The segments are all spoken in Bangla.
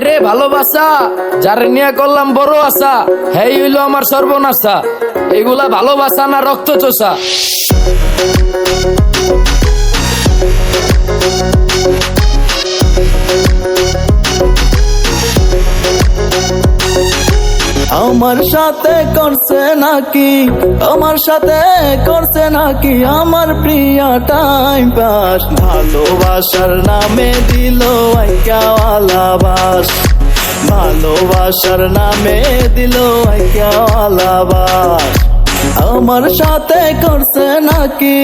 রে ভালোবাসা যারে নিয়ে করলাম বড় আশা, হেই হইল আমার সর্বনাশা। এগুলা ভালোবাসা না রক্ত চোষা। আমার সাথে করছে নাকি, আমার সাথে করছে নাকি আমার প্রিয়া টাইম পাস। ভালোবাসার নামে দিল আইকাওয়ালাবাস, ভালোবাসার নামে দিল আইকাওয়ালাবাস। আমার সাথে করছে নাকি,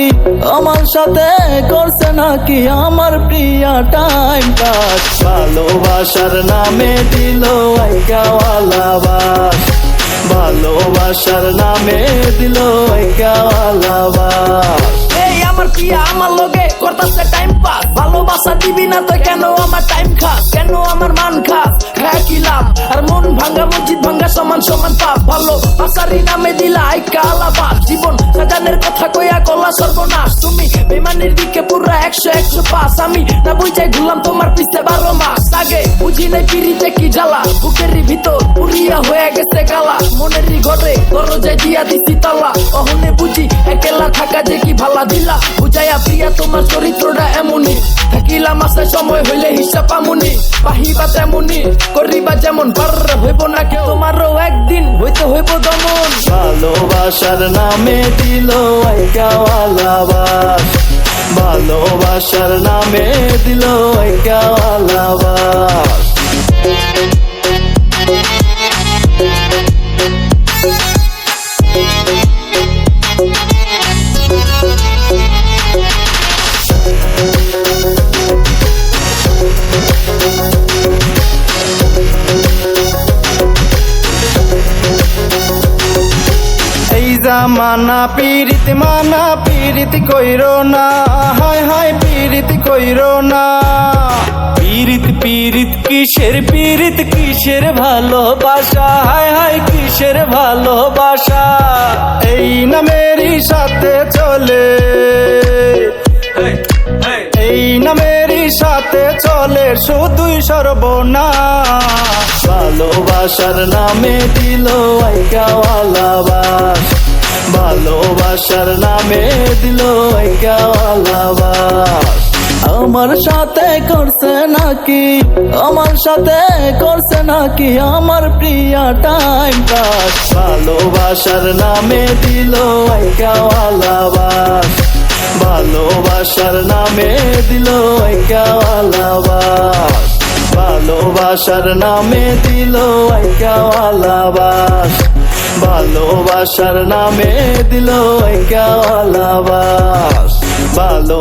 আমার সাথে করছে নাকি আমার প্রিয়া টাইম পাস। ভালোবাসার নামে দিল আইকাওয়ালাবাস, ভালোবাসার নামে দিল আইকাওয়ালাবাস। এই আমার প্রিয়া আমার লগে করতাছে টাইম পাস। ভালোবাসা দিবি না তো কেন আমার টাইম খাস, কেন আমার মান খাস, হ্যাঁ কি লাভ? আর মন ভাঙ্গা মসজিদ ভাঙ্গা সমান সমান পাপ। ভালোবাসারই নামে দিলা আইকাওয়ালাবাস। জীবন সাজানের কথা কইয়া কলা সর্বনাশ। তুমি বেমানের দিকে পুরা 100 পাস। আমি না বুঝাই ঘুরলাম তোমার পিছে 12 মাস। আগে বুঝি নাই পিরিতে কি জ্বালা, বুকেরই ভিতর পুরিয়া হয়ে গেছে গালা। মনেরই ঘরে দরজায় দিয়া দিছি তালা। অহনে বুঝি একলা থাকা যে কি ভালা দিলা। বুঝাইয়া প্রিয়া তোমার চরিত্রটা এমনই, থাকিলাম আসায় সময় হইলে হিসাব আমুনি। পাহিবা তেমনি করিবা যেমন, পার হইব না কেউ তোমারও একদিন হইতে হইব দমন। ভালোবাসার নামে দিল আইকাওয়ালাবাস, ভালোবাসার নামে দিল আইকাওয়ালাবাস। এই জামানা পীড়িত মানা, পীড়িত কইরো না, হায় হায় পীড়িত কইরো না। পীড়িত পীড়িত কিসের, পীড়িত কিসের ভালোবাসা, হায় হায় কিসের ভালোবাসা। এই নামেরই সাথে চলে, এই নামেরই সাথে চলে শুধুই সর্বনাশ। ভালোবাসার নামে দিল আইকাওয়ালাবাস, ভালোবাসার নামে দিল আইকাওয়ালাবাস। আমার সাথে করছে নাকি, আমার সাথে করছে নাকি আমার প্রিয়া টাইম পাস। ভালোবাসার নামে দিল আইকাওয়ালাবাস, ভালোবাসার নামে দিল আইকাওয়ালাবাস, ভালোবাসার নামে দিল আইকাওয়ালাবাস, ভালোবাসার নামে দিল আইকাওয়ালাবাস। ভালো